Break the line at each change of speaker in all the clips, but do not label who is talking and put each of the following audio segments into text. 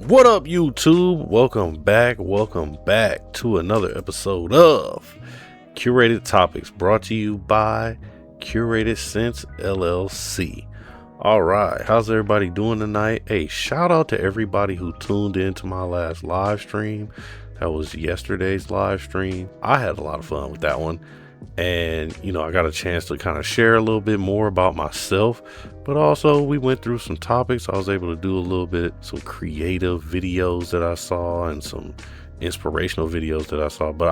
What up, YouTube? Welcome back to another episode of Curated Topics, brought to you by Curated Sense LLC. All right, how's everybody doing tonight? Hey, shout out to everybody who tuned into my last live stream. That was yesterday's live stream. I had a lot of fun with that one. And, I got a chance to kind of share a little bit more about myself, but also we went through some topics. I was able to do a little bit, some creative videos that I saw and some inspirational videos that I saw, but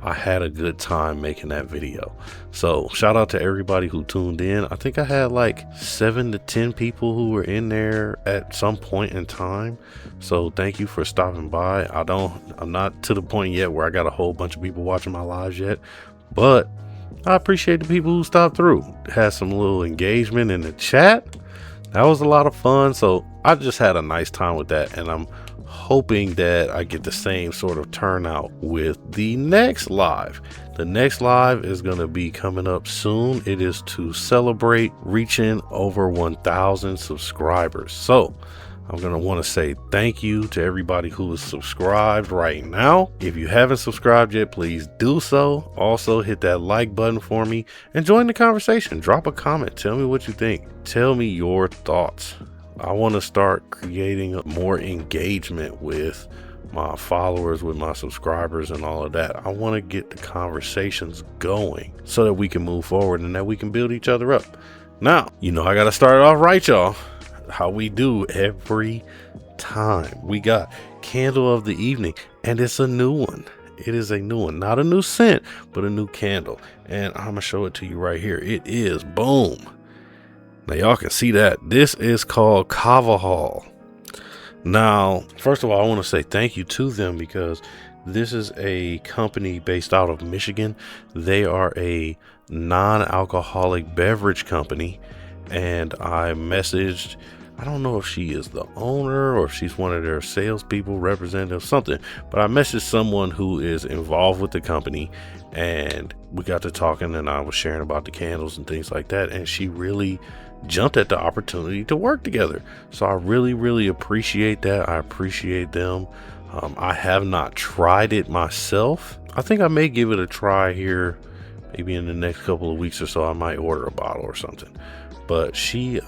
I had a good time making that video. So shout out to everybody who tuned in. I think I had like 7 to 10 people who were in there at some point in time. So thank you for stopping by. I'm not to the point yet where I got a whole bunch of people watching my lives yet, but I appreciate the people who stopped through. Had some little engagement in the chat. That was a lot of fun. So I just had a nice time with that, and I'm hoping that I get the same sort of turnout with the next live. The next live is going to be coming up soon. It is to celebrate reaching over 1,000 subscribers. So I'm going to want to say thank you to everybody who is subscribed right now. If you haven't subscribed yet, please do so. Also hit that like button for me and join the conversation. Drop a comment. Tell me what you think. Tell me your thoughts. I want to start creating more engagement with my followers, with my subscribers and all of that. I want to get the conversations going so that we can move forward and that we can build each other up. Now, I got to start it off right, y'all. How we do every time. We got candle of the evening, and it's a new one. It is a new one, not a new scent, but a new candle. And I'm going to show it to you right here. It is boom. Now y'all can see that this is called Kavahol. Now, first of all, I want to say thank you to them because this is a company based out of Michigan. They are a non-alcoholic beverage company, and I messaged, I don't know if she is the owner or if she's one of their salespeople, representative, something, but I messaged someone who is involved with the company, and we got to talking, and I was sharing about the candles and things like that, and she really jumped at the opportunity to work together. So I really appreciate that. I appreciate them. I have not tried it myself. I think I may give it a try here, maybe in the next couple of weeks or so. I might order a bottle or something. But she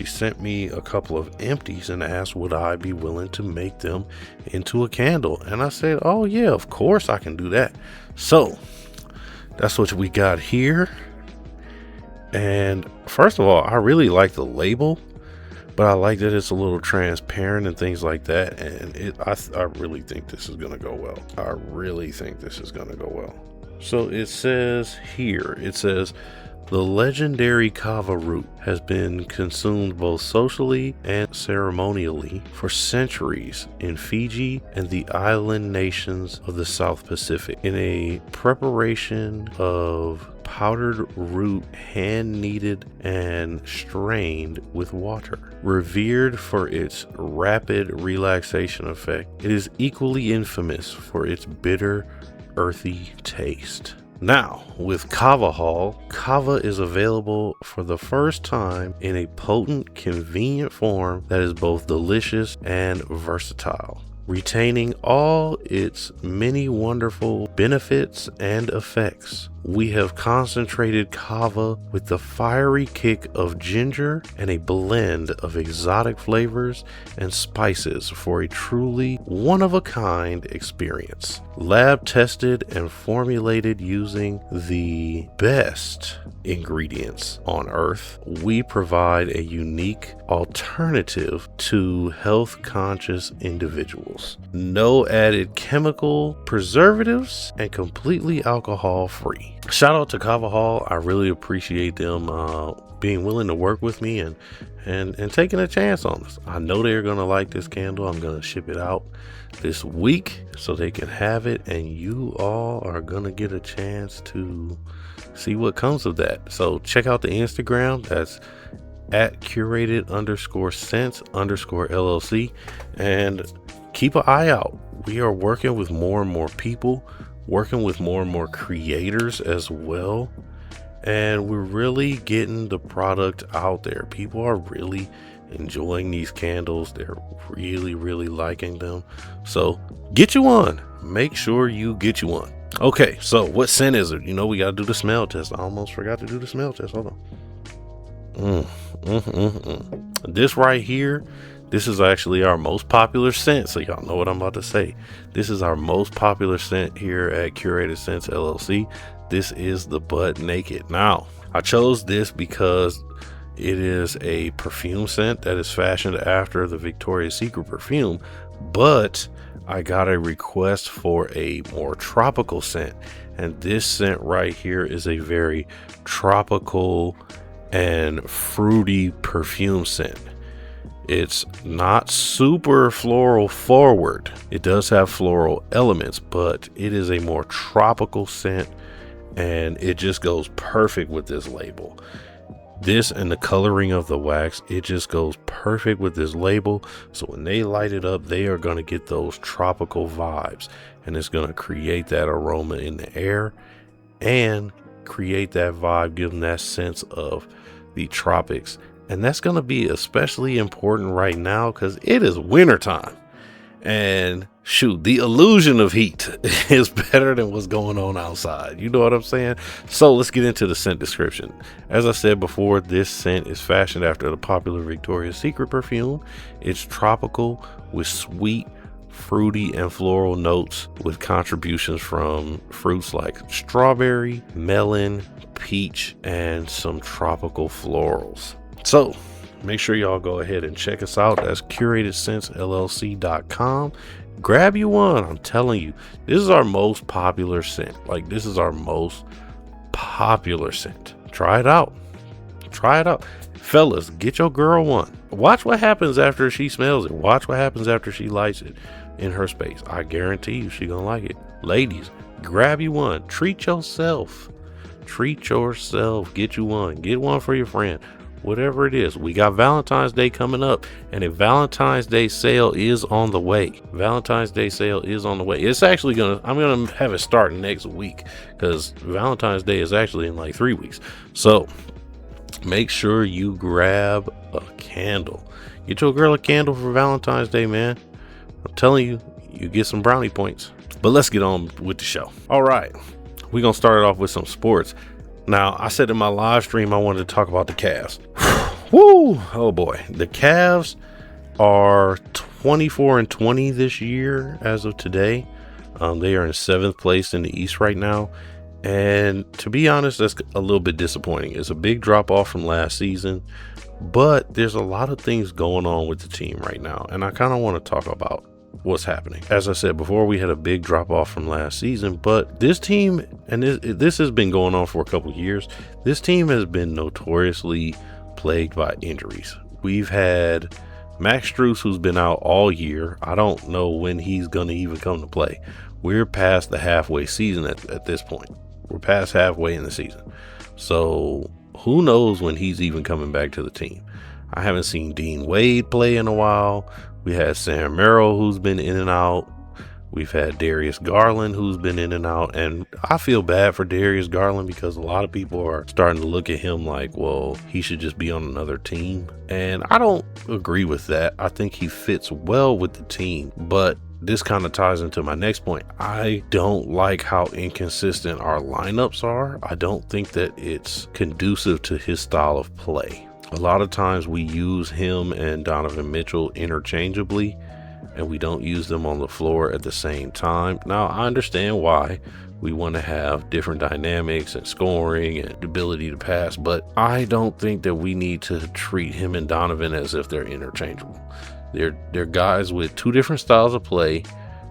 sent me a couple of empties and asked would I be willing to make them into a candle, and I said, oh yeah, of course I can do that. So that's what we got here. And first of all, I really like the label, but I like that it's a little transparent and things like that. And I really think this is going to go well. I really think this is going to go well. So it says here, the legendary kava root has been consumed both socially and ceremonially for centuries in Fiji and the island nations of the South Pacific in a preparation of powdered root, hand kneaded and strained with water. Revered for its rapid relaxation effect, it is equally infamous for its bitter, earthy taste. Now, with Kavahol, kava is available for the first time in a potent, convenient form that is both delicious and versatile, retaining all its many wonderful benefits and effects. We have concentrated kava with the fiery kick of ginger and a blend of exotic flavors and spices for a truly one-of-a-kind experience. Lab tested and formulated using the best ingredients on earth, we provide a unique alternative to health-conscious individuals. No added chemical preservatives and completely alcohol-free. Shout out to Kavahol. I really appreciate them being willing to work with me and taking a chance on this. I know they're going to like this candle. I'm going to ship it out this week so they can have it, and you all are going to get a chance to see what comes of that. So check out the Instagram. That's at curated_sense_LLC, and keep an eye out. We are working with more and more people, working with more and more creators as well, and we're really getting the product out there. People are really enjoying these candles. They're really, really liking them. So get you one. Make sure you get you one. Okay, so what scent is it? We got to do the smell test. I almost forgot to do the smell test. Hold on. This right here, this is actually our most popular scent. So y'all know what I'm about to say. This is our most popular scent here at Curated Scents LLC. This is the Butt Naked. Now, I chose this because it is a perfume scent that is fashioned after the Victoria's Secret perfume, but I got a request for a more tropical scent, and this scent right here is a very tropical and fruity perfume scent. It's not super floral forward. It does have floral elements, but it is a more tropical scent, and it just goes perfect with this label. This and the coloring of the wax, it just goes perfect with this label. So when they light it up, they are going to get those tropical vibes, and it's going to create that aroma in the air and create that vibe, give them that sense of the tropics. And that's going to be especially important right now because it is wintertime. And shoot, the illusion of heat is better than what's going on outside. You know what I'm saying? So let's get into the scent description. As I said before, this scent is fashioned after the popular Victoria's Secret perfume. It's tropical with sweet, fruity, and floral notes with contributions from fruits like strawberry, melon, peach, and some tropical florals. So make sure y'all go ahead and check us out. That's curatedsentsllc.com. Grab you one. I'm telling you, this is our most popular scent. Like, this is our most popular scent. Try it out. Try it out. Fellas, get your girl one. Watch what happens after she smells it. Watch what happens after she lights it in her space. I guarantee you she gonna like it. Ladies, grab you one. Treat yourself. Treat yourself. Get you one. Get one for your friend. Whatever it is. We got Valentine's Day coming up, and a Valentine's Day sale is on the way. Valentine's Day sale is on the way. It's actually I'm gonna have it start next week because Valentine's Day is actually in like 3 weeks. So make sure you grab a candle. Get your girl a candle for Valentine's Day, man. I'm telling you, you get some brownie points. But let's get on with the show. All right, we're gonna start it off with some sports. Now, I said in my live stream I wanted to talk about the Cavs. Woo! Oh boy. The Cavs are 24-20 this year as of today. They are in 7th place in the East right now. And to be honest, that's a little bit disappointing. It's a big drop off from last season, but there's a lot of things going on with the team right now. And I kind of want to talk about what's happening. As I said before, we had a big drop off from last season, but this team, and this has been going on for a couple of years, this team has been notoriously plagued by injuries. We've had Max Strus, who's been out all year. I don't know when he's going to even come to play. We're past the halfway season at this point. We're past halfway in the season. So who knows when he's even coming back to the team. I haven't seen Dean Wade play in a while. We had Sam Merrill, who's been in and out. We've had Darius Garland, who's been in and out. And I feel bad for Darius Garland because a lot of people are starting to look at him like, well, he should just be on another team. And I don't agree with that. I think he fits well with the team. But this kind of ties into my next point. I don't like how inconsistent our lineups are. I don't think that it's conducive to his style of play. A lot of times we use him and Donovan Mitchell interchangeably, and we don't use them on the floor at the same time. Now, I understand why. We want to have different dynamics and scoring and ability to pass, but I don't think that we need to treat him and Donovan as if they're interchangeable. They're guys with two different styles of play.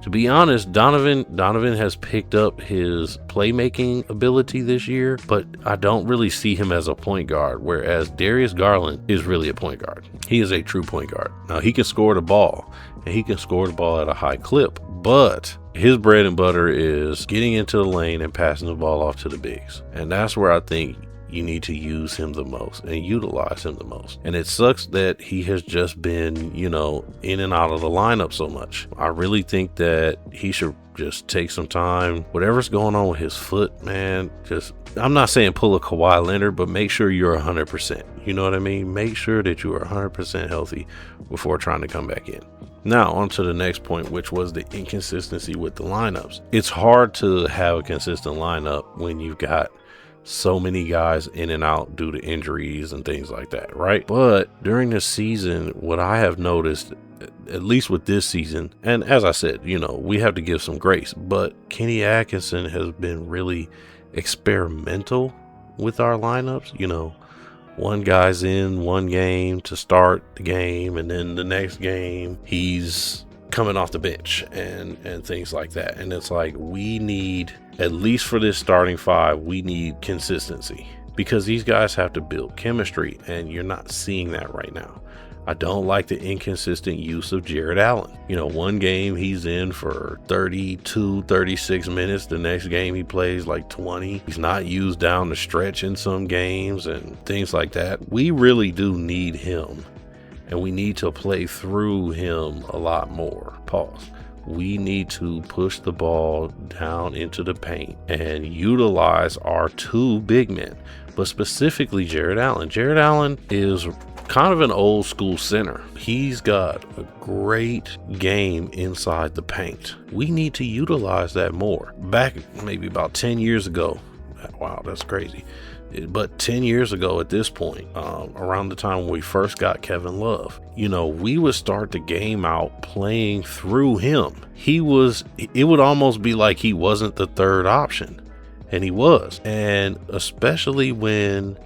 To be honest, Donovan has picked up his playmaking ability this year, but I don't really see him as a point guard, whereas Darius Garland is really a point guard. He is a true point guard. Now, he can score the ball, and he can score the ball at a high clip, but his bread and butter is getting into the lane and passing the ball off to the bigs. And that's where I think you need to use him the most and utilize him the most. And it sucks that he has just been, in and out of the lineup so much. I really think that he should just take some time. Whatever's going on with his foot, man, I'm not saying pull a Kawhi Leonard, but make sure you're 100%. You know what I mean? Make sure that you are 100% healthy before trying to come back in. Now, on to the next point, which was the inconsistency with the lineups. It's hard to have a consistent lineup when you've got so many guys in and out due to injuries and things like that, right? But during the season, what I have noticed, at least with this season, and as I said, we have to give some grace, but Kenny Atkinson has been really experimental with our lineups. One guy's in one game to start the game, and then the next game he's coming off the bench and things like that. And it's like, we need, at least for this starting five, we need consistency, because these guys have to build chemistry, and you're not seeing that right now. I don't like the inconsistent use of Jared Allen. One game he's in for 32, 36 minutes. The next game he plays like 20. He's not used down the stretch in some games and things like that. We really do need him, and we need to play through him a lot more. Pause. We need to push the ball down into the paint and utilize our two big men, but specifically Jared Allen. Jared Allen is kind of an old school center. He's got a great game inside the paint. We need to utilize that more. Back maybe about 10 years ago, wow, that's crazy. But 10 years ago at this point, around the time when we first got Kevin Love, we would start the game out playing through him. It would almost be like he wasn't the third option, and he was. And especially when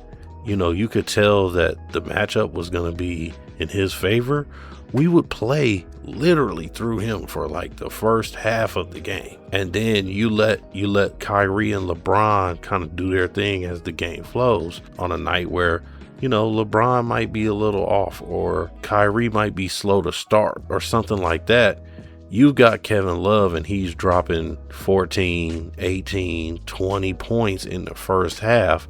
you could tell that the matchup was going to be in his favor, we would play literally through him for like the first half of the game. And then you let Kyrie and LeBron kind of do their thing as the game flows, on a night where, LeBron might be a little off, or Kyrie might be slow to start, or something like that. You've got Kevin Love, and he's dropping 14, 18, 20 points in the first half.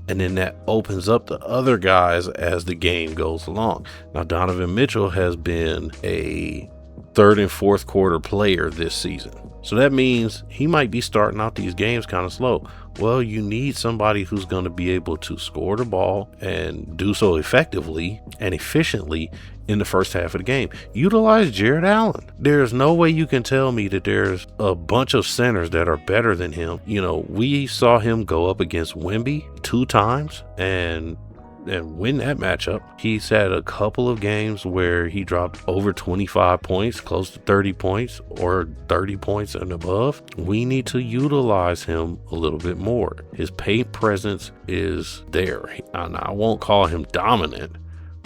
And then that opens up the other guys as the game goes along. Now, Donovan Mitchell has been a third and fourth quarter player this season. So that means he might be starting out these games kind of slow. Well, you need somebody who's going to be able to score the ball and do so effectively and efficiently in the first half of the game. Utilize Jared Allen. There's no way you can tell me that there's a bunch of centers that are better than him. We saw him go up against Wemby 2 times and win that matchup. He's had a couple of games where he dropped over 25 points, close to 30 points, or 30 points and above. We need to utilize him a little bit more. His paint presence is there. And I won't call him dominant,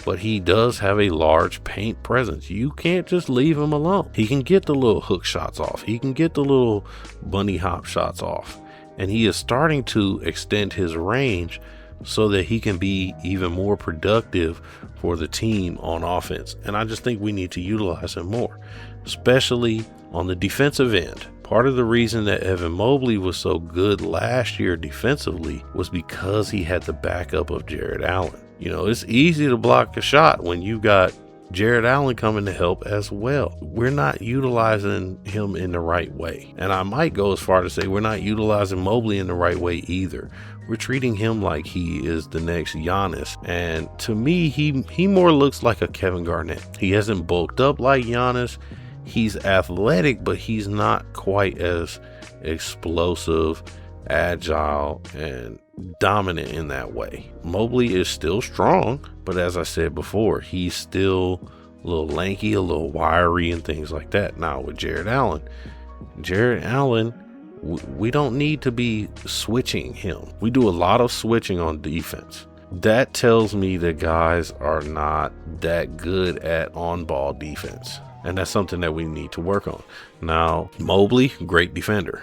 but he does have a large paint presence. You can't just leave him alone. He can get the little hook shots off. He can get the little bunny hop shots off. And he is starting to extend his range so that he can be even more productive for the team on offense. And I just think we need to utilize him more, especially on the defensive end. Part of the reason that Evan Mobley was so good last year defensively was because he had the backup of Jared Allen. It's easy to block a shot when you got Jared Allen coming to help as well. We're not utilizing him in the right way. And I might go as far to say we're not utilizing Mobley in the right way either. We're treating him like he is the next Giannis. And to me, he more looks like a Kevin Garnett. He hasn't bulked up like Giannis. He's athletic, but he's not quite as explosive, agile, and dominant in that way. Mobley is still strong, but as I said before, he's still a little lanky, a little wiry, and things like that. Now with Jared Allen, we don't need to be switching him. We do a lot of switching on defense. That tells me that guys are not that good at on-ball defense, and that's something that we need to work on. Now, Mobley, great defender.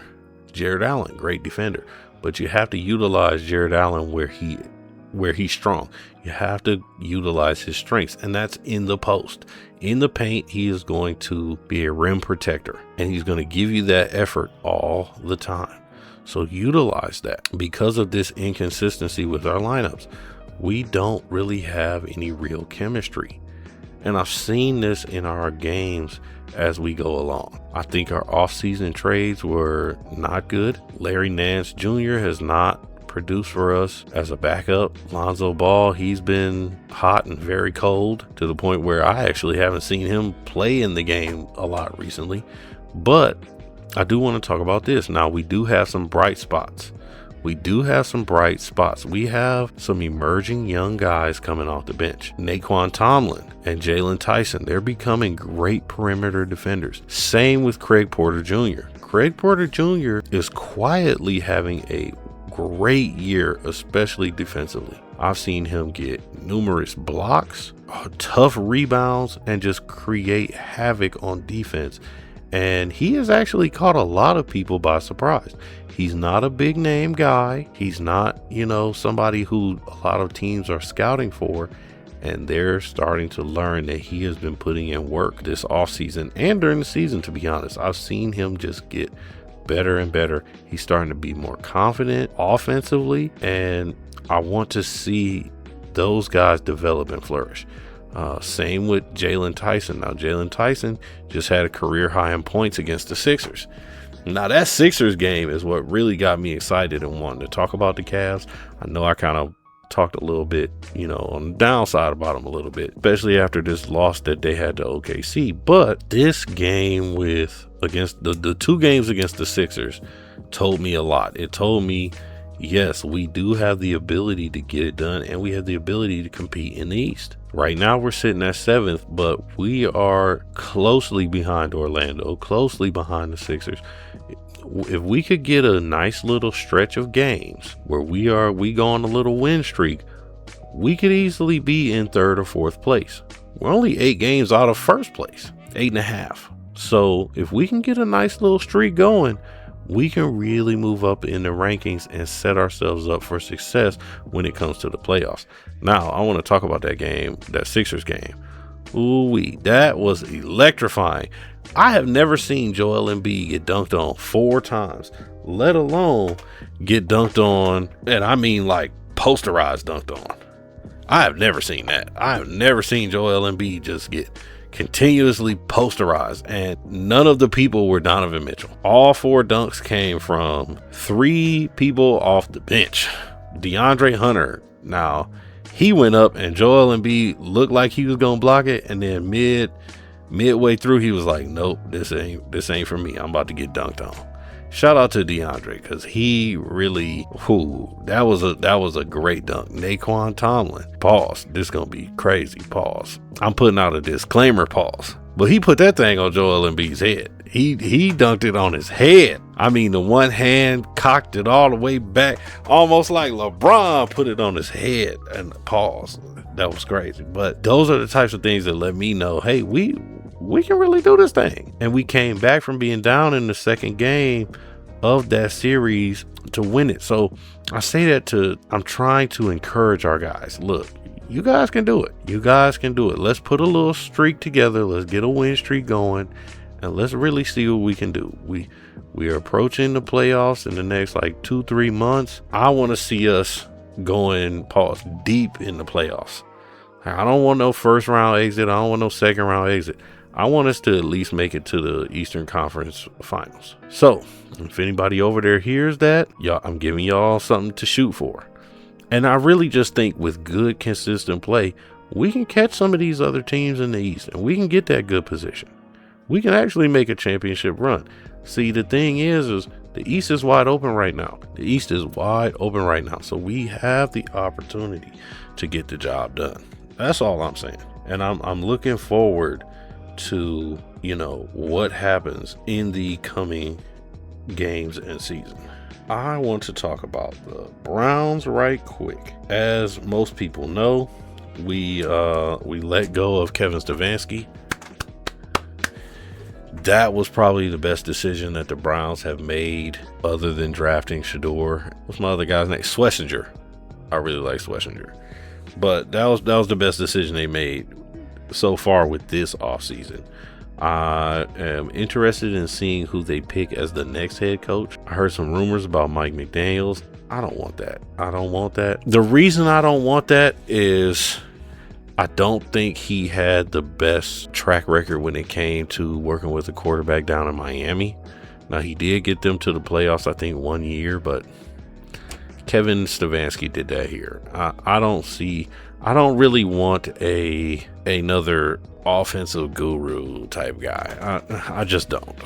Jared Allen, great defender. But you have to utilize Jared Allen where he's strong. You have to utilize his strengths, and that's in the post. In the paint, he is going to be a rim protector, and he's going to give you that effort all the time. So utilize that. Because of this inconsistency with our lineups, we don't really have any real chemistry. And I've seen this in our games as we go along. I think our offseason trades were not good. Larry Nance Jr. has not produced for us as a backup. Lonzo Ball, he's been hot and very cold to the point where I actually haven't seen him play in the game a lot recently. But I do want to talk about this. Now, we do have some bright spots. We have some emerging young guys coming off the bench. Naquan Tomlin and Jalen Tyson, they're becoming great perimeter defenders. Same with Craig Porter Jr. Craig Porter Jr. is quietly having a great year, especially defensively. I've seen him get numerous blocks, tough rebounds, and just create havoc on defense. And he has actually caught a lot of people by surprise. He's not a big name guy. He's not, somebody who a lot of teams are scouting for. And they're starting to learn that he has been putting in work this offseason and during the season, to be honest. I've seen him just get better and better. He's starting to be more confident offensively. And I want to see those guys develop and flourish. Same with Jalen Tyson. Now, Jalen Tyson just had a career high in points against the Sixers. Now, that Sixers game is what really got me excited and wanted to talk about the Cavs. I know I kind of talked a little bit, on the downside about them a little bit, especially after this loss that they had to OKC. But this game against the 2 games against the Sixers told me a lot. It told me, yes, we do have the ability to get it done, and we have the ability to compete in the East. Right now, we're sitting at 7th, but we are closely behind Orlando, closely behind the Sixers. If we could get a nice little stretch of games where we go on a little win streak, we could easily be in 3rd or 4th place. We're only 8 games out of 1st place, 8.5. So if we can get a nice little streak going, we can really move up in the rankings and set ourselves up for success when it comes to the playoffs. Now, I want to talk about that game, that Sixers game. Ooh-wee, that was electrifying. I have never seen Joel Embiid get dunked on 4 times, let alone get dunked on, and I mean like posterized dunked on. I have never seen that. I have never seen Joel Embiid just get continuously posterized, and none of the people were Donovan Mitchell. All 4 dunks came from 3 people off the bench. DeAndre Hunter, now he went up and Joel Embiid looked like he was gonna block it, and then midway through he was like, nope, this ain't for me. I'm about to get dunked on. Shout out to DeAndre, because he really, that was a great dunk. Naquan Tomlin, pause. This gonna be crazy, pause. I'm putting out a disclaimer, pause. But he put that thing on Joel Embiid's head. He dunked it on his head. I mean, the one hand cocked it all the way back, almost like LeBron put it on his head. And pause. That was crazy. But those are the types of things that let me know, hey, we can really do this thing. And we came back from being down in the 2nd game of that series to win it. So I say that I'm trying to encourage our guys. Look, you guys can do it. You guys can do it. Let's put a little streak together. Let's get a win streak going, and let's really see what we can do. We are approaching the playoffs in the next 2-3 months. I want to see us going deep in the playoffs. I don't want no 1st round exit. I don't want no 2nd round exit. I want us to at least make it to the Eastern Conference Finals. So if anybody over there hears that, I'm giving y'all something to shoot for. And I really just think with good, consistent play, we can catch some of these other teams in the East, and we can get that good position. We can actually make a championship run. See, the thing is the East is wide open right now. The East is wide open right now. So we have the opportunity to get the job done. That's all I'm saying. And I'm looking forward to, what happens in the coming games and season. I want to talk about the Browns right quick. As most people know, we let go of Kevin Stefanski. That was probably the best decision that the Browns have made, other than drafting Shador. What's my other guy's name? Schlesinger. I really like Schlesinger. But that was the best decision they made so far with this offseason. I am interested in seeing who they pick as the next head coach. I heard some rumors about Mike McDaniels. I don't want that. I don't want that. The reason I don't want that is I don't think he had the best track record when it came to working with a quarterback down in Miami. Now, he did get them to the playoffs, I think, 1 year, but Kevin Stefanski did that here. I don't really want another offensive guru type guy. I just don't.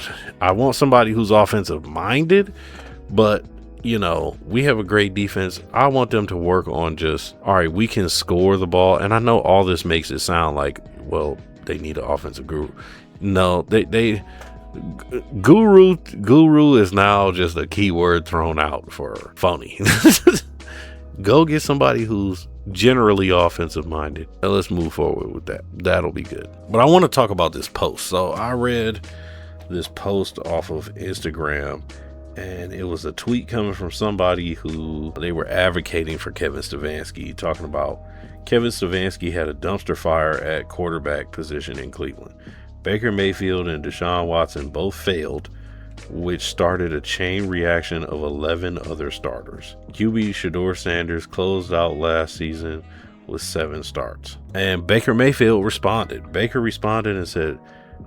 I want somebody who's offensive minded, but we have a great defense. I want them to work on just, all right, we can score the ball. And I know all this makes it sound like, well, they need an offensive guru. No, guru is now just a keyword thrown out for phony. Go get somebody who's generally offensive minded, and let's move forward with that. That'll be good. But I want to talk about this post. So I read this post off of Instagram, and it was a tweet coming from somebody who they were advocating for Kevin Stefanski, talking about Kevin Stefanski had a dumpster fire at quarterback position in Cleveland. Baker Mayfield and Deshaun Watson both failed, which started a chain reaction of 11 other starters. QB Shedeur Sanders closed out last season with 7 starts. And Baker Mayfield responded. Baker responded and said,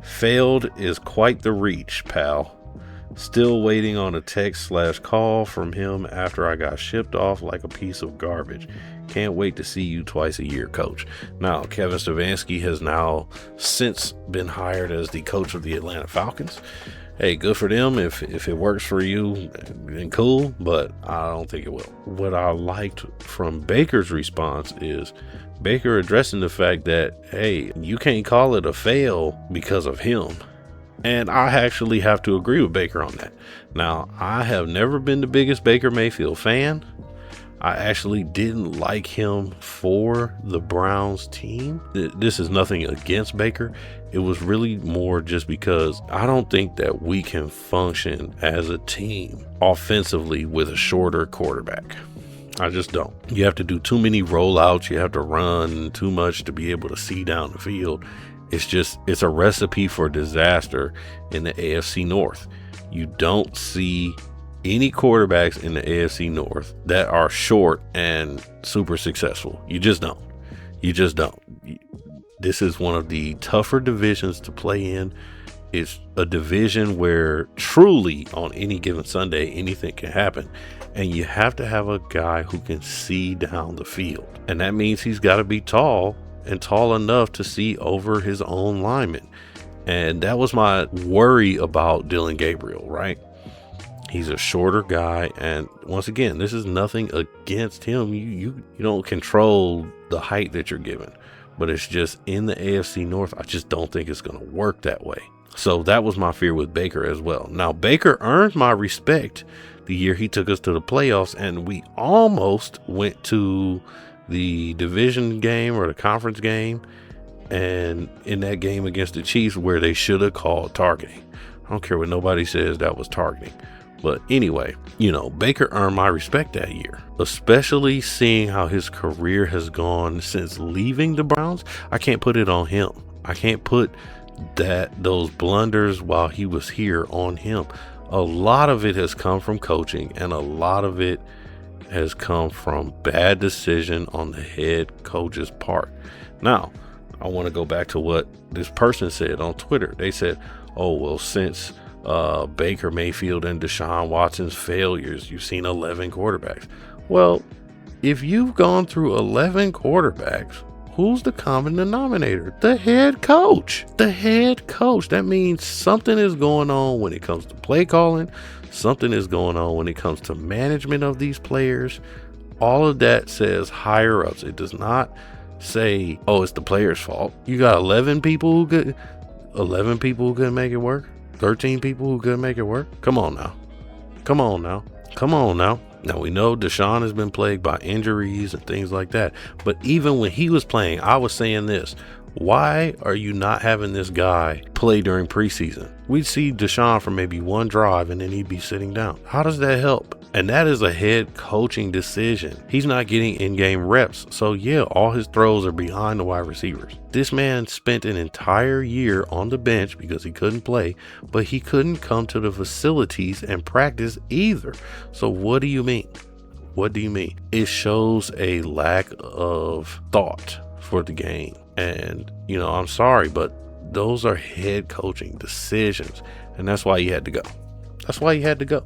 "Failed is quite the reach, pal. Still waiting on a text/call from him after I got shipped off like a piece of garbage. Can't wait to see you twice a year, coach." Now, Kevin Stefanski has now since been hired as the coach of the Atlanta Falcons. Hey, good for them. If it works for you, then cool, but I don't think it will. What I liked from Baker's response is Baker addressing the fact that, hey, you can't call it a fail because of him. And I actually have to agree with Baker on that. Now, I have never been the biggest Baker Mayfield fan. I actually didn't like him for the Browns team. This is nothing against Baker. It was really more just because I don't think that we can function as a team offensively with a shorter quarterback. I just don't. You have to do too many rollouts. You have to run too much to be able to see down the field. It's a recipe for disaster in the AFC North. You don't see any quarterbacks in the AFC North that are short and super successful. You just don't. This is one of the tougher divisions to play in. It's a division where truly on any given Sunday, anything can happen. And you have to have a guy who can see down the field. And that means he's got to be tall and tall enough to see over his own linemen. And that was my worry about Dylan Gabriel, right? He's a shorter guy, and once again, this is nothing against him. You don't control the height that you're given, but it's just in the AFC North, I just don't think it's going to work that way. So that was my fear with Baker as well. Now, Baker earned my respect the year he took us to the playoffs, and we almost went to the division game or the conference game, and in that game against the Chiefs where they should have called targeting. I don't care what nobody says, that was targeting. But anyway, Baker earned my respect that year, especially seeing how his career has gone since leaving the Browns. I can't put it on him. I can't put those blunders while he was here on him. A lot of it has come from coaching, and a lot of it has come from bad decision on the head coach's part. Now, I want to go back to what this person said on Twitter. They said, oh, well, since Baker Mayfield and Deshaun Watson's failures, you've seen 11 quarterbacks. Well, if you've gone through 11 quarterbacks, who's the common denominator? The head coach. The head coach. That means something is going on when it comes to play calling. Something is going on when it comes to management of these players. All of that says higher ups. It does not say, oh, it's the player's fault. You got 11 people who couldn't make it work. 13 people who couldn't make it work. Come on now. Now, we know Deshaun has been plagued by injuries and things like that. But even when he was playing, I was saying this. Why are you not having this guy play during preseason? We'd see Deshaun for maybe one drive and then he'd be sitting down. How does that help? And that is a head coaching decision. He's not getting in-game reps. So yeah, all his throws are behind the wide receivers. This man spent an entire year on the bench because he couldn't play, but he couldn't come to the facilities and practice either. So what do you mean? What do you mean? It shows a lack of thought for the game. And, I'm sorry, but those are head coaching decisions. And that's why he had to go. That's why he had to go.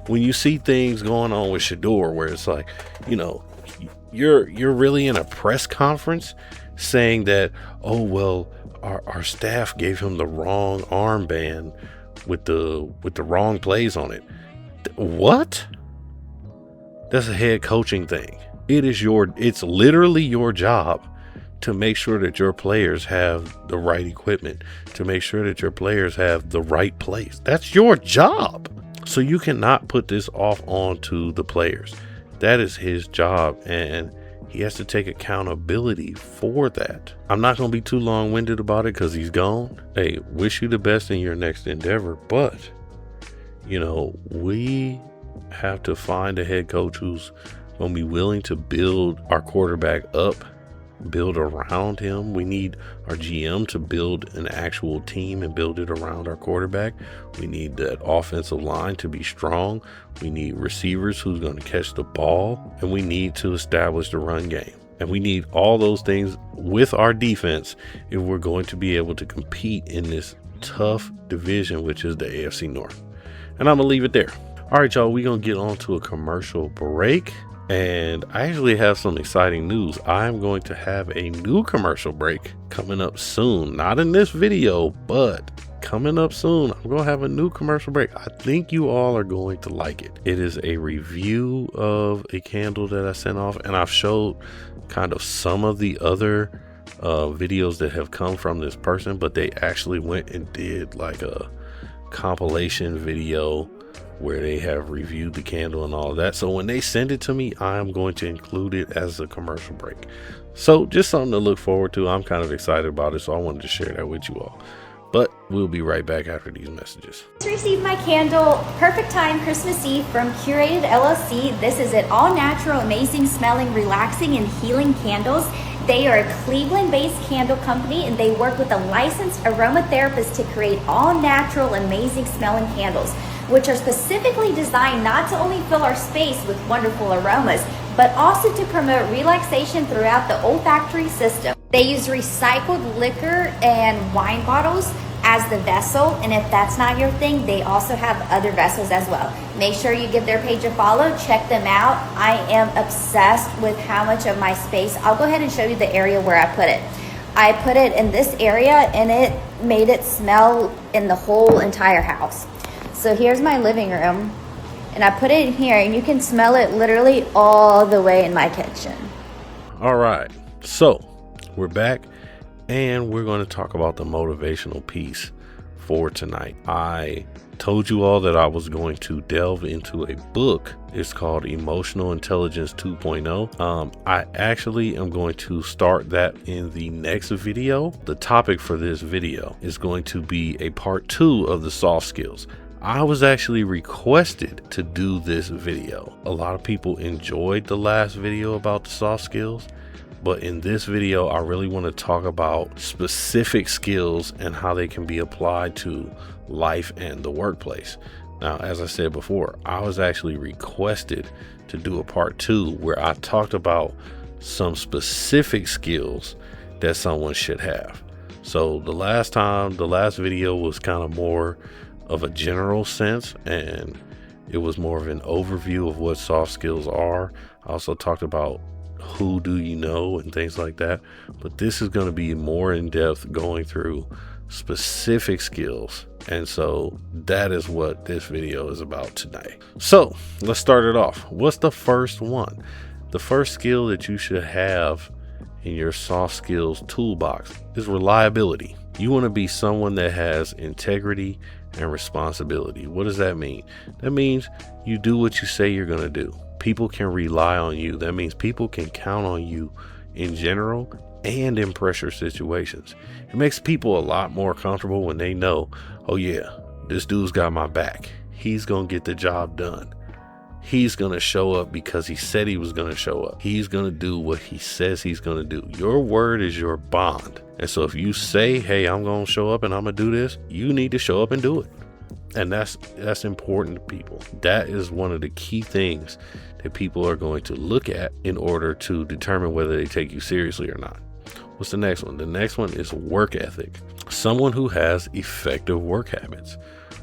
When you see things going on with Shoutout where it's like, you're really in a press conference saying that, oh, well, our staff gave him the wrong armband with the wrong plays on it. What? That's a head coaching thing. It's literally your job to make sure that your players have the right equipment, to make sure that your players have the right plays. That's your job. So you cannot put this off onto the players. That is his job, and he has to take accountability for that. I'm not going to be too long-winded about it because he's gone. Hey, wish you the best in your next endeavor, but, we have to find a head coach who's going to be willing to build our quarterback up, build around him. We need our GM to build an actual team and build it around our quarterback. We need that offensive line to be strong. We need receivers who's going to catch the ball, and we need to establish the run game. And we need all those things with our defense if we're going to be able to compete in this tough division, which is the AFC North. And I'm going to leave it there. All right, y'all, we're going to get on to a commercial break. And I actually have some exciting news. I'm going to have a new commercial break coming up soon. Not in this video, but coming up soon. I'm going to have a new commercial break. I think you all are going to like it. It is a review of a candle that I sent off, and I've showed kind of some of the other videos that have come from this person, but they actually went and did like a compilation video where they have reviewed the candle and all of that. So when they send it to me, I'm going to include it as a commercial break. So just something to look forward to. I'm kind of excited about it, so I wanted to share that with you all. But we'll be right back after these messages.
Received my candle, Perfect Time Christmas Eve from Curated LLC. This is an all-natural, amazing smelling, relaxing, and healing candles. They are a Cleveland-based candle company, and they work with a licensed aromatherapist to create all-natural, amazing smelling candles, which are specifically designed not to only fill our space with wonderful aromas, but also to promote relaxation throughout the olfactory system. They use recycled liquor and wine bottles as the vessel, and if that's not your thing, they also have other vessels as well. Make sure you give their page a follow, check them out. I am obsessed with how much of my space. I'll go ahead and show you the area where I put it. I put it in this area, and it made it smell in the whole entire house. So here's my living room, and I put it in here, and you can smell it literally all the way in my kitchen.
All right, so we're back, and we're going to talk about the motivational piece for tonight. I told you all that I was going to delve into a book. It's called Emotional Intelligence 2.0. I actually am going to start that in the next video. The topic for this video is going to be a part 2 of the soft skills. I was actually requested to do this video. A lot of people enjoyed the last video about the soft skills, but in this video, I really want to talk about specific skills and how they can be applied to life and the workplace. Now, as I said before, I was actually requested to do a part 2 where I talked about some specific skills that someone should have. So the last video was kind of more of a general sense, and it was more of an overview of what soft skills are. I also talked about who do you know and things like that, but this is going to be more in depth, going through specific skills, and so that is what this video is about tonight. So let's start it off. What's the first one? The first skill that you should have in your soft skills toolbox is reliability. You want to be someone that has integrity and responsibility. What does that mean? That means you do what you say you're going to do. People can rely on you. That means people can count on you in general and in pressure situations. It makes people a lot more comfortable when they know, oh yeah, this dude's got my back. He's going to get the job done. He's going to show up because he said he was going to show up. He's going to do what he says he's going to do. Your word is your bond. And so if you say, hey, I'm going to show up and I'm going to do this, you need to show up and do it. And that's important to people. That is one of the key things that people are going to look at in order to determine whether they take you seriously or not. What's the next one? The next one is work ethic. Someone who has effective work habits.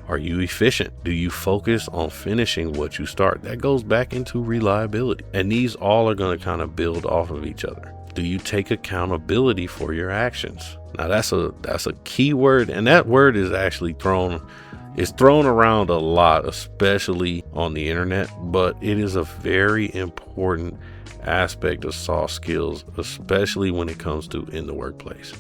Are you efficient? Do you focus on finishing what you start? That goes back into reliability. And these all are going to kind of build off of each other. Do you take accountability for your actions? Now that's a key word, and that word is actually thrown around a lot, especially on the internet, but it is a very important aspect of soft skills, especially when it comes to in the workplace.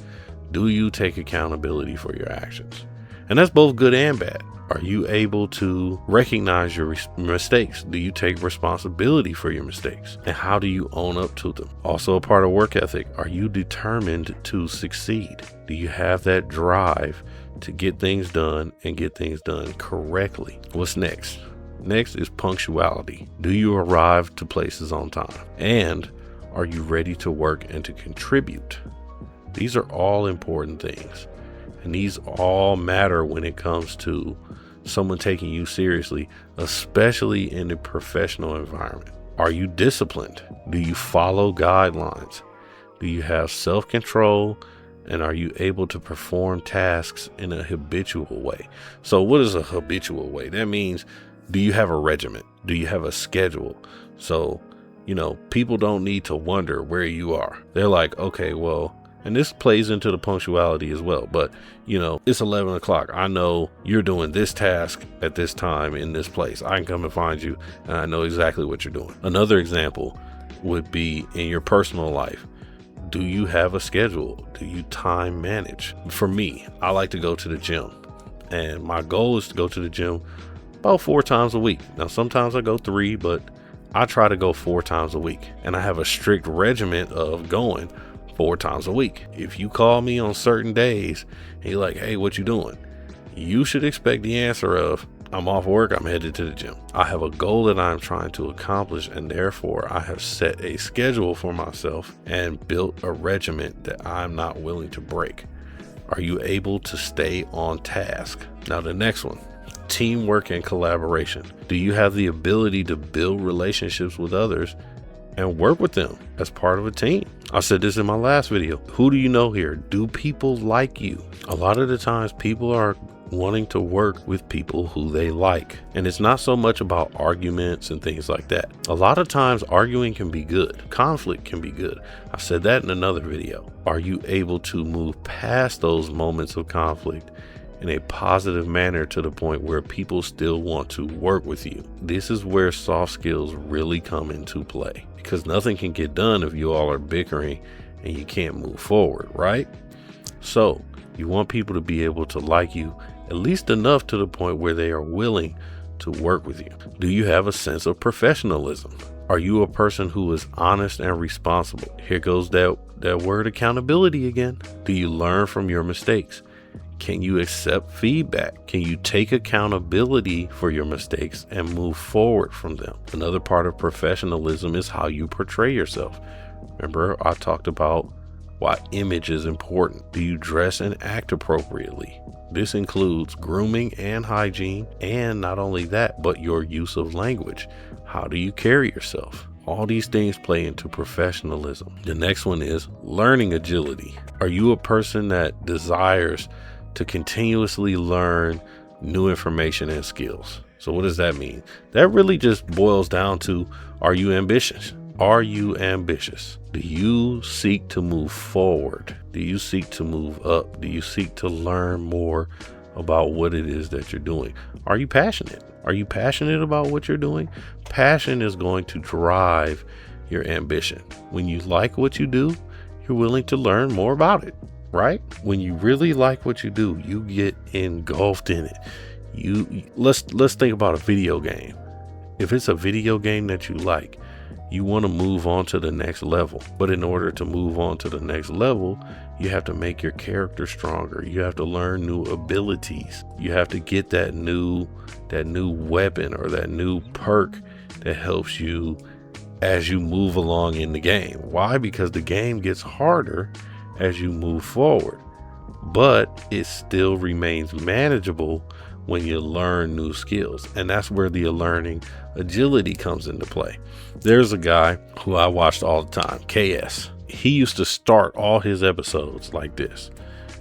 Do you take accountability for your actions? And that's both good and bad. Are you able to recognize your mistakes? Do you take responsibility for your mistakes? And how do you own up to them? Also a part of work ethic, are you determined to succeed? Do you have that drive to get things done and get things done correctly? What's next? Next is punctuality. Do you arrive to places on time? And are you ready to work and to contribute? These are all important things. And these all matter when it comes to someone taking you seriously, especially in a professional environment. Are you disciplined? Do you follow guidelines? Do you have self-control? And are you able to perform tasks in a habitual way? So what is a habitual way? That means, do you have a regiment? Do you have a schedule? So, people don't need to wonder where you are. They're like, okay, well, and this plays into the punctuality as well. But, it's 11 o'clock. I know you're doing this task at this time in this place. I can come and find you, and I know exactly what you're doing. Another example would be in your personal life. Do you have a schedule? Do you time manage? For me, I like to go to the gym, and my goal is to go to the gym about 4 times a week. Now, sometimes I go 3, but I try to go 4 times a week, and I have a strict regimen of going 4 times a week. If you call me on certain days and you're like, hey, what you doing? You should expect the answer of, I'm off work, I'm headed to the gym. I have a goal that I'm trying to accomplish, and therefore I have set a schedule for myself and built a regimen that I'm not willing to break. Are you able to stay on task? Now the next one, teamwork and collaboration. Do you have the ability to build relationships with others and work with them as part of a team? I said this in my last video. Who do you know here? Do people like you? A lot of the times people are wanting to work with people who they like. And it's not so much about arguments and things like that. A lot of times arguing can be good. Conflict can be good. I said that in another video. Are you able to move past those moments of conflict in a positive manner to the point where people still want to work with you? This is where soft skills really come into play, because nothing can get done if you all are bickering and you can't move forward, right? So you want people to be able to like you at least enough to the point where they are willing to work with you. Do you have a sense of professionalism? Are you a person who is honest and responsible? Here goes that word accountability again. Do you learn from your mistakes? Can you accept feedback? Can you take accountability for your mistakes and move forward from them? Another part of professionalism is how you portray yourself. Remember, I talked about why image is important. Do you dress and act appropriately? This includes grooming and hygiene, and not only that, but your use of language. How do you carry yourself? All these things play into professionalism. The next one is learning agility. Are you a person that desires to continuously learn new information and skills? So what does that mean? That really just boils down to, are you ambitious? Are you ambitious? Do you seek to move forward? Do you seek to move up? Do you seek to learn more about what it is that you're doing? Are you passionate? Are you passionate about what you're doing? Passion is going to drive your ambition. When you like what you do, you're willing to learn more about it, right? When you really like what you do, you get engulfed in it. Let's think about a video game. If it's a video game that you like, you want to move on to the next level. But in order to move on to the next level, you have to make your character stronger. You have to learn new abilities. You have to get that new weapon or that new perk that helps you as you move along in the game. Why? Because the game gets harder as you move forward, but it still remains manageable when you learn new skills. And that's where the learning agility comes into play. There's a guy who I watched all the time, KS. He used to start all his episodes like this: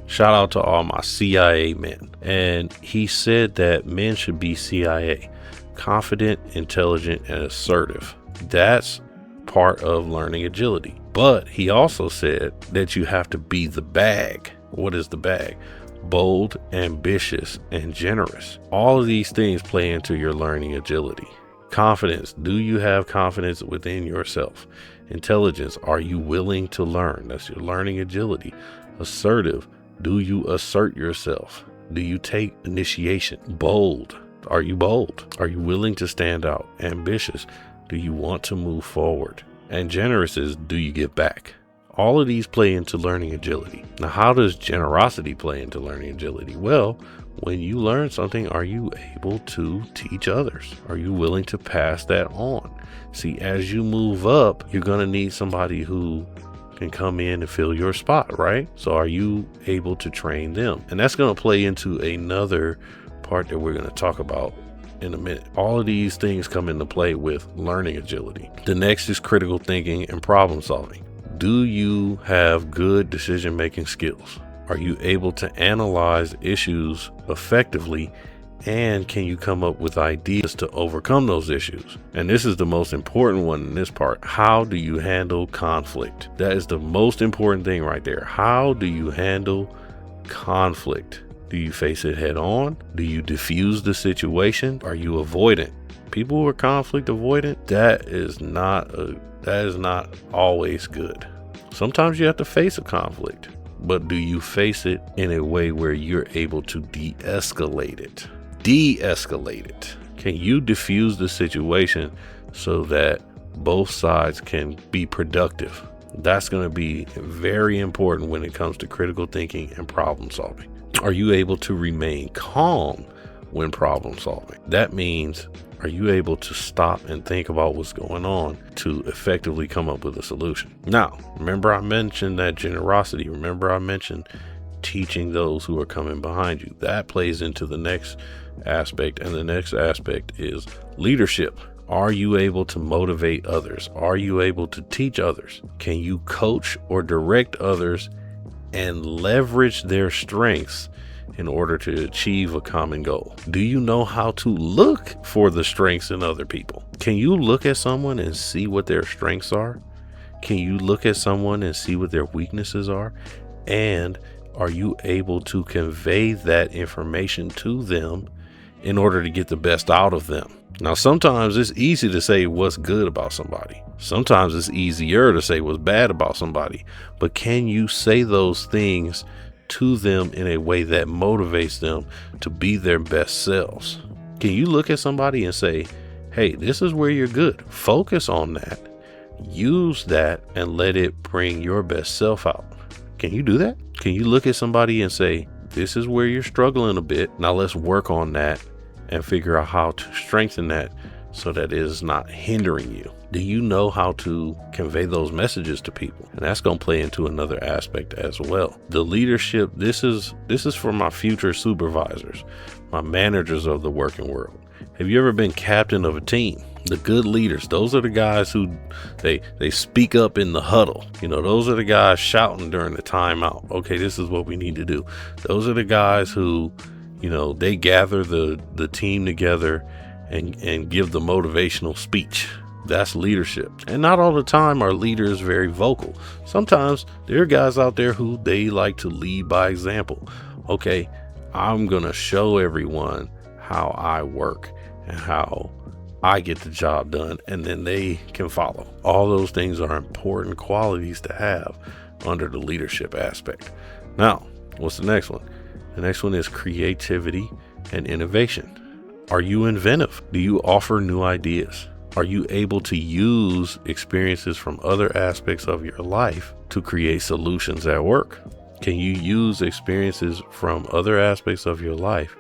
shout out to all my CIA men. And he said that men should be CIA, confident, intelligent, and assertive. That's part of learning agility. But he also said that you have to be the bag. What is the bag? Bold, ambitious, and generous. All of these things play into your learning agility. Confidence. Do you have confidence within yourself? Intelligence. Are you willing to learn? That's your learning agility. Assertive. Do you assert yourself? Do you take initiation? Bold. Are you bold? Are you willing to stand out? Ambitious. Do you want to move forward? And generous is, do you give back? All of these play into learning agility. Now, how does generosity play into learning agility? Well, when you learn something, are you able to teach others? Are you willing to pass that on? See, as you move up, you're going to need somebody who can come in and fill your spot, right? So are you able to train them? And that's going to play into another part that we're going to talk about in a minute. All of these things come into play with learning agility. The next is critical thinking and problem solving. Do you have good decision-making skills? Are you able to analyze issues effectively? And can you come up with ideas to overcome those issues? And this is the most important one in this part. How do you handle conflict? That is the most important thing right there. How do you handle conflict? Do you face it head on? Do you diffuse the situation? Are you avoidant? People who are conflict avoidant, that is not always good. Sometimes you have to face a conflict, but do you face it in a way where you're able to de-escalate it? De-escalate it. Can you diffuse the situation so that both sides can be productive? That's going to be very important when it comes to critical thinking and problem solving. Are you able to remain calm when problem solving? That means, are you able to stop and think about what's going on to effectively come up with a solution? Now, remember I mentioned that generosity. Remember I mentioned teaching those who are coming behind you. That plays into the next aspect, and the next aspect is leadership. Are you able to motivate others? Are you able to teach others? Can you coach or direct others and leverage their strengths in order to achieve a common goal? Do you know how to look for the strengths in other people? Can you look at someone and see what their strengths are? Can you look at someone and see what their weaknesses are? And are you able to convey that information to them in order to get the best out of them? Now, sometimes it's easy to say what's good about somebody. Sometimes it's easier to say what's bad about somebody. But can you say those things to them in a way that motivates them to be their best selves? Can you look at somebody and say, hey, this is where you're good. Focus on that. Use that and let it bring your best self out. Can you do that? Can you look at somebody and say, this is where you're struggling a bit. Now let's work on that and figure out how to strengthen that so that it is not hindering you. Do you know how to convey those messages to people? And that's going to play into another aspect as well. The leadership, this is for my future supervisors, my managers of the working world. Have you ever been captain of a team? The good leaders, those are the guys who they speak up in the huddle. You know, those are the guys shouting during the timeout. Okay, this is what we need to do. Those are the guys who, you know, they gather the team together and give the motivational speech. That's leadership. And not all the time are leaders very vocal. Sometimes there are guys out there who they like to lead by example. Okay, I'm going to show everyone how I work and how I get the job done, and then they can follow. All those things are important qualities to have under the leadership aspect. Now, what's the next one? The next one is creativity and innovation. Are you inventive? Do you offer new ideas? Are you able to use experiences from other aspects of your life to create solutions at work? Can you use experiences from other aspects of your life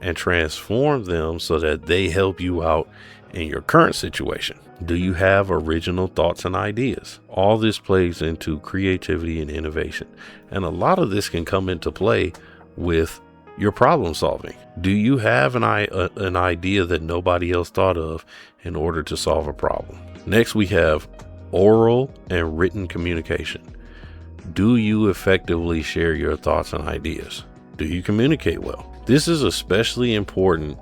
and transform them so that they help you out in your current situation? Do you have original thoughts and ideas? All this plays into creativity and innovation. And a lot of this can come into play with your problem solving. Do you have an idea that nobody else thought of in order to solve a problem? Next, we have oral and written communication. Do you effectively share your thoughts and ideas? Do you communicate well? This is especially important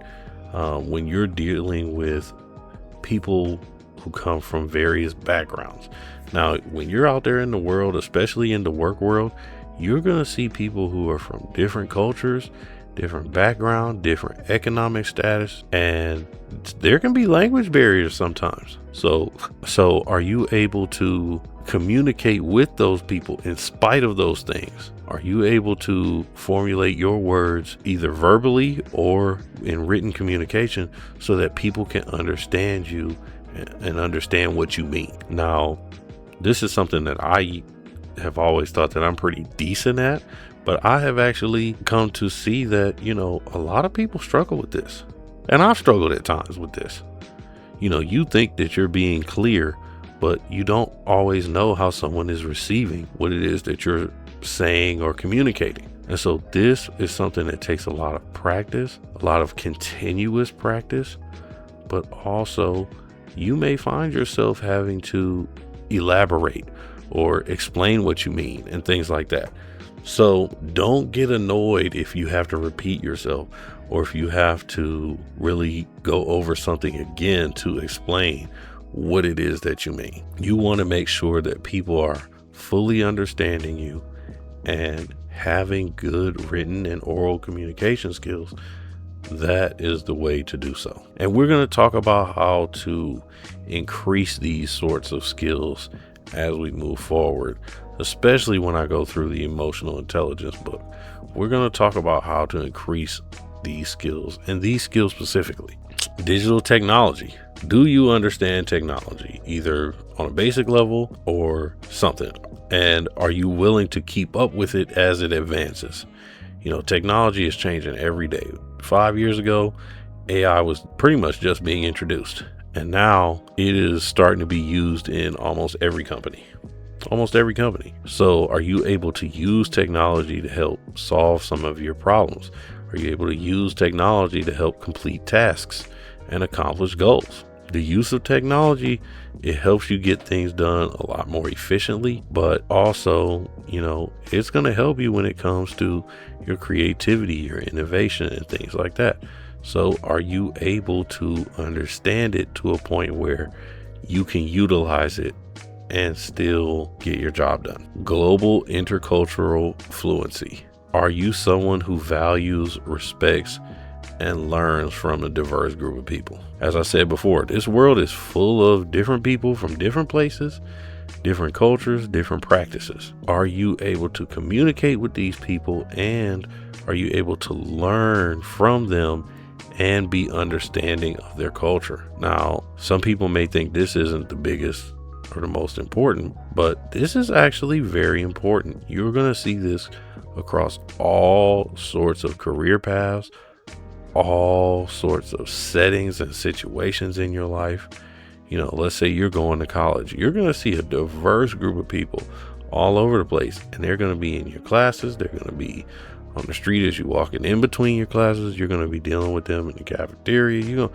when you're dealing with people who come from various backgrounds. Now, when you're out there in the world, especially in the work world, you're going to see people who are from different cultures, different background, different economic status, and there can be language barriers sometimes. So are you able to communicate with those people in spite of those things? Are you able to formulate your words either verbally or in written communication so that people can understand you and understand what you mean? Now, this is something that I have always thought that I'm pretty decent at, but I have actually come to see that, a lot of people struggle with this. And I've struggled at times with this. You think that you're being clear, but you don't always know how someone is receiving what it is that you're saying or communicating. And so this is something that takes a lot of practice, a lot of continuous practice, but also you may find yourself having to elaborate or explain what you mean and things like that. So don't get annoyed if you have to repeat yourself or if you have to really go over something again to explain what it is that you mean. You want to make sure that people are fully understanding you and having good written and oral communication skills. That is the way to do so. And we're going to talk about how to increase these sorts of skills as we move forward, especially when I go through the emotional intelligence book. We're going to talk about how to increase these skills, and these skills specifically. Digital technology. Do you understand technology, either on a basic level or something? And are you willing to keep up with it as it advances? Technology is changing every day. 5 years ago, AI was pretty much just being introduced. And now it is starting to be used in almost every company. So are you able to use technology to help solve some of your problems? Are you able to use technology to help complete tasks and accomplish goals? The use of technology, it helps you get things done a lot more efficiently, but also, it's going to help you when it comes to your creativity, your innovation, and things like that. So are you able to understand it to a point where you can utilize it and still get your job done? Global intercultural fluency. Are you someone who values, respects, and learns from a diverse group of people? As I said before, this world is full of different people from different places, different cultures, different practices. Are you able to communicate with these people, and are you able to learn from them and be understanding of their culture? Now, some people may think this isn't the biggest or the most important, but this is actually very important. You're going to see this across all sorts of career paths, all sorts of settings and situations in your life. Let's say you're going to college. You're going to see a diverse group of people all over the place, and they're going to be in your classes. They're going to be on the street as you're walking in between your classes. You're going to be dealing with them in the cafeteria.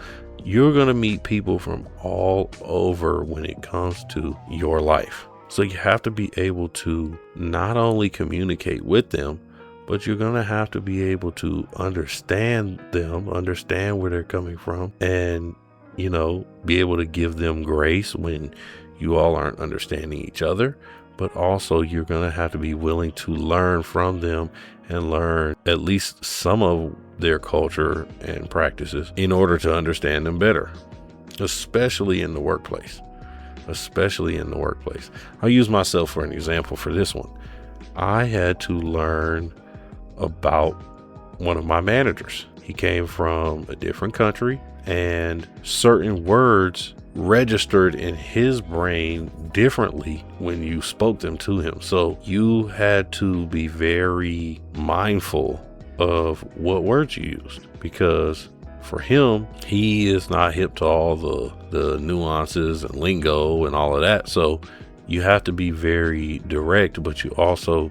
You're going to meet people from all over when it comes to your life. So you have to be able to not only communicate with them, but you're going to have to be able to understand them, understand where they're coming from, and, be able to give them grace when you all aren't understanding each other. But also you're going to have to be willing to learn from them and learn at least some of their culture and practices in order to understand them better, especially in the workplace. I'll use myself for an example for this one. I had to learn about one of my managers. He came from a different country, and certain words registered in his brain differently when you spoke them to him. So you had to be very mindful of what words you used, because for him, he is not hip to all the nuances and lingo and all of that. So you have to be very direct, but you also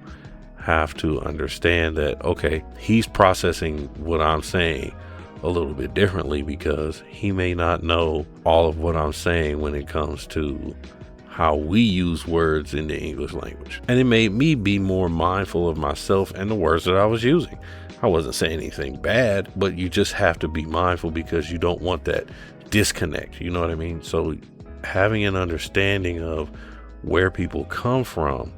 have to understand that, okay, he's processing what I'm saying a little bit differently because he may not know all of what I'm saying when it comes to how we use words in the English language. And it made me be more mindful of myself and the words that I was using. I wasn't saying anything bad, but you just have to be mindful because you don't want that disconnect. You know what I mean? So having an understanding of where people come from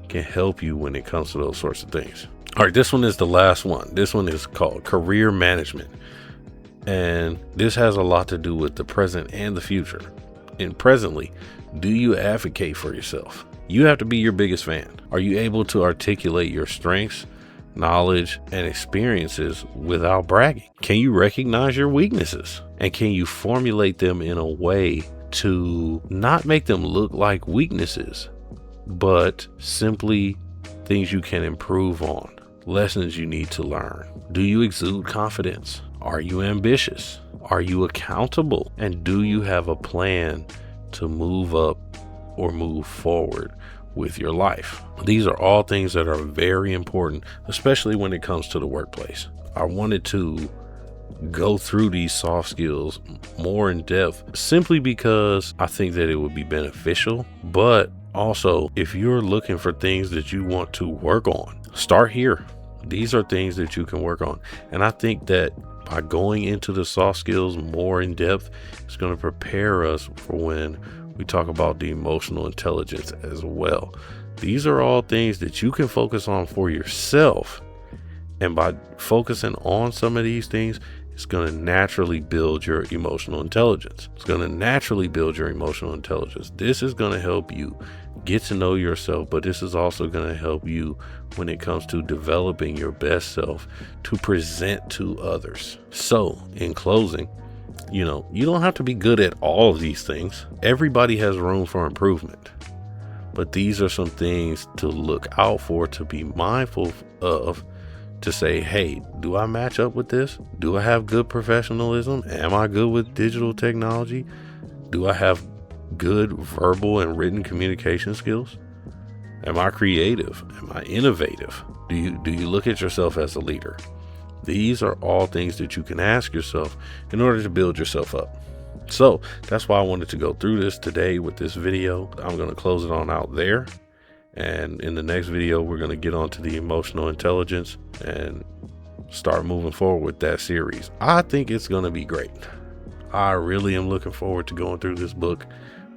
can help you when it comes to those sorts of things. All right, this one is the last one. This one is called career management. And this has a lot to do with the present and the future. And presently, do you advocate for yourself? You have to be your biggest fan. Are you able to articulate your strengths, knowledge, and experiences without bragging? Can you recognize your weaknesses? And can you formulate them in a way to not make them look like weaknesses, but simply things you can improve on, lessons you need to learn? Do you exude confidence? Are you ambitious? Are you accountable? And do you have a plan to move up or move forward with your life? These are all things that are very important, especially when it comes to the workplace. I wanted to go through these soft skills more in depth simply because I think that it would be beneficial. But also, if you're looking for things that you want to work on, start here. These are things that you can work on. And I think that by going into the soft skills more in depth, it's going to prepare us for when we talk about the emotional intelligence as well. These are all things that you can focus on for yourself. And by focusing on some of these things, it's going to naturally build your emotional intelligence. It's going to naturally build your emotional intelligence. This is going to help you get to know yourself, but this is also going to help you when it comes to developing your best self to present to others. So in closing, you don't have to be good at all of these things. Everybody has room for improvement, but these are some things to look out for, to be mindful of, to say, hey, do I match up with this? Do I have good professionalism? Am I good with digital technology? Do I have good verbal and written communication skills? Am I creative? Am I innovative? Do you look at yourself as a leader? These are all things that you can ask yourself in order to build yourself up. So that's why I wanted to go through this today with this video. I'm going to close it on out there. And in the next video, we're going to get onto the emotional intelligence and start moving forward with that series. I think it's going to be great. I really am looking forward to going through this book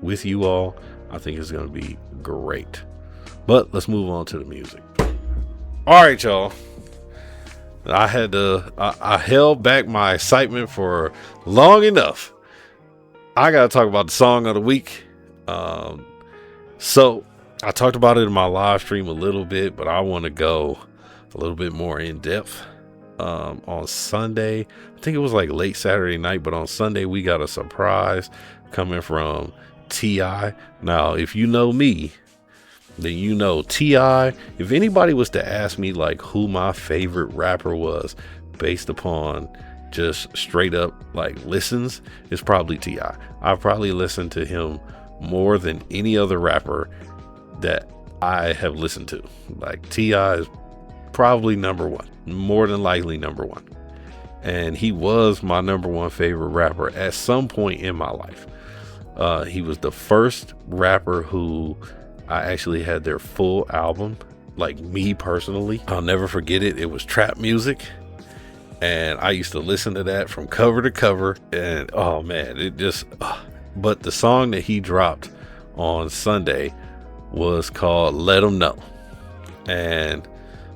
with you all. I think it's going to be great. But let's move on to the music. All right, y'all. I held back my excitement for long enough. I got to talk about the song of the week. So I talked about it in my live stream a little bit, but I want to go a little bit more in depth. On Sunday, I think it was like late Saturday night, but on Sunday we got a surprise coming from T.I. Now, if you know me, then you know T.I. If anybody was to ask me like who my favorite rapper was based upon just straight up like listens, it's probably T.I. I've probably listened to him more than any other rapper that I have listened to. Like T.I. is probably number one, more than likely number one. And he was my number one favorite rapper at some point in my life. He was the first rapper who I actually had their full album, like me personally. I'll never forget it. It was trap music. And I used to listen to that from cover to cover. And oh man, it just, but the song that he dropped on Sunday was called Let 'Em Know. And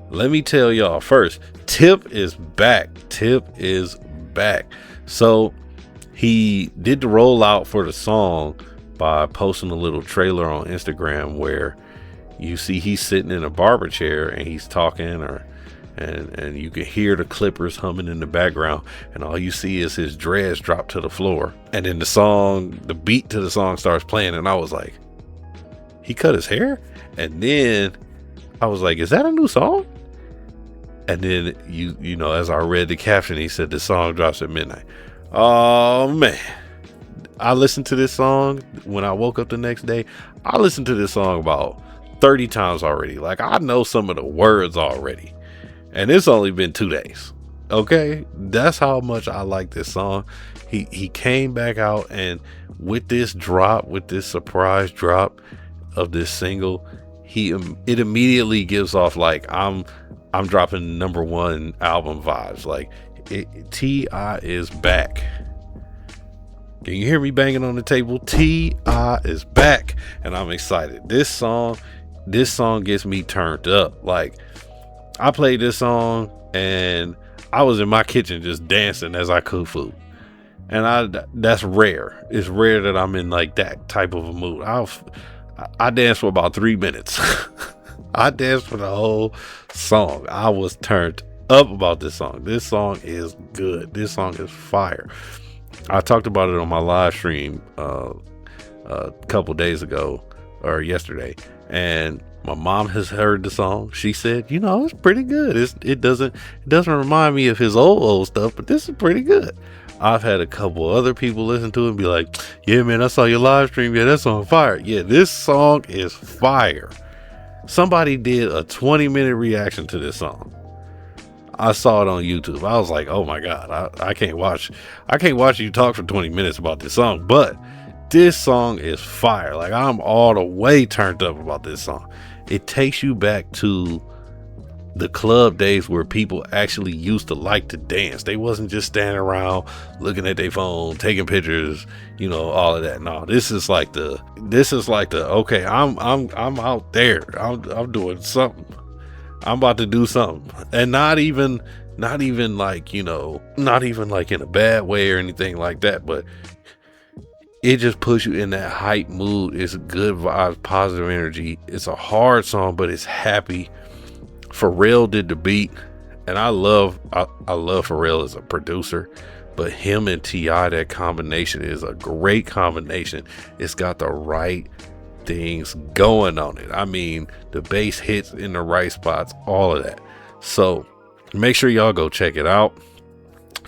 let me tell y'all first, Tip is back. Tip is back. So he did the rollout for the song by posting a little trailer on Instagram where you see he's sitting in a barber chair and he's talking, and you can hear the clippers humming in the background, and all you see is his dreads drop to the floor. And then the beat to the song starts playing, and I was like, he cut his hair? And then I was like, is that a new song? And then you know, as I read the caption, he said the song drops at midnight. Oh man, I listened to this song when I woke up the next day. I listened to this song about 30 times already. Like, I know some of the words already, and it's only been 2 days. Okay, that's how much I like this song. He came back out, and with this drop, with this surprise drop of this single, it immediately gives off like I'm dropping number one album vibes. Like, T.I. is back. Can you hear me banging on the table? T.I. is back, and I'm excited. This song gets me turned up. Like, I played this song and I was in my kitchen just dancing as I cook food. And that's rare. It's rare that I'm in like that type of a mood. I danced for about 3 minutes. I danced for the whole song. I was turned up about this song. This song is good. This song is fire. I talked about it on my live stream a couple days ago, or yesterday, and my mom has heard the song. She said, you know, it's pretty good. It doesn't remind me of his old stuff, but this is pretty good. I've had a couple other people listen to it and be like, yeah, man, I saw your live stream. Yeah, that song fire. Yeah, this song is fire. Somebody did a 20-minute reaction to this song. I saw it on YouTube. I was like, oh my God, I can't watch you talk for 20 minutes about this song. But this song is fire. Like, I'm all the way turned up about this song. It takes you back to the club days where people actually used to like to dance. They wasn't just standing around looking at their phone, taking pictures, you know, all of that. No, this is like the okay, I'm out there. I'm doing something. I'm about to do something. And not even like, you know, not even like in a bad way or anything like that, but it just puts you in that hype mood. It's good vibes, positive energy. It's a hard song, but it's happy. Pharrell did the beat, and I love Pharrell as a producer, but him and T.I., that combination is a great combination. It's got the right things going on it. I mean, the bass hits in the right spots, all of that. So make sure y'all go check it out.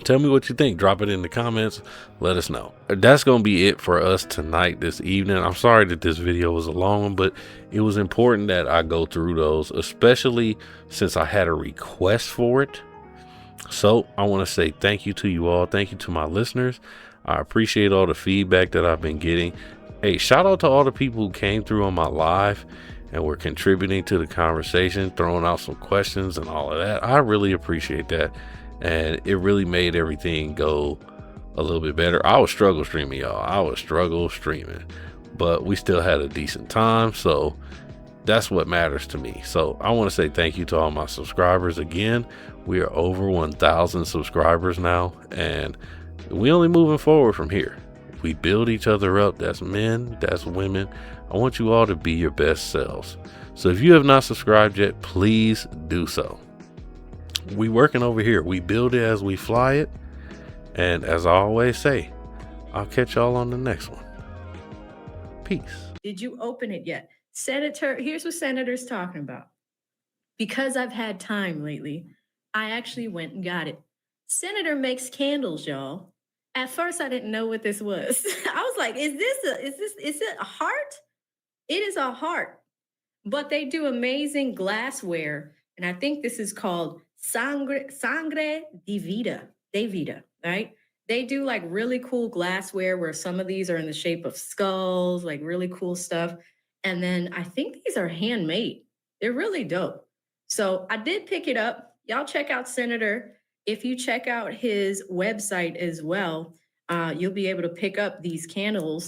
Tell me what you think. Drop it in the comments. Let us know. That's going to be it for us tonight, this evening. I'm sorry that this video was a long one, but it was important that I go through those, especially since I had a request for it. So I want to say thank you to you all. Thank you to my listeners. I appreciate all the feedback that I've been getting. Hey, shout out to all the people who came through on my live and were contributing to the conversation, throwing out some questions and all of that. I really appreciate that. And it really made everything go a little bit better. I was struggle streaming, y'all. But we still had a decent time. So that's what matters to me. So I want to say thank you to all my subscribers. Again, we are over 1,000 subscribers now, and we only moving forward from here. We build each other up. That's men, that's women. I want you all to be your best selves. So if you have not subscribed yet, please do so. We working over here. We build it as we fly it. And as I always say, I'll catch y'all on the next one. Peace.
Did you open it yet? Senator, here's what Senator's talking about. Because I've had time lately, I actually went and got it. Senator makes candles, y'all. At first, I didn't know what this was. I was like, is it a heart? It is a heart. But they do amazing glassware. And I think this is called Sangre de Vida, right? They do like really cool glassware where some of these are in the shape of skulls, like really cool stuff. And then I think these are handmade. They're really dope. So I did pick it up. Y'all check out Senator. If you check out his website as well, you'll be able to pick up these candles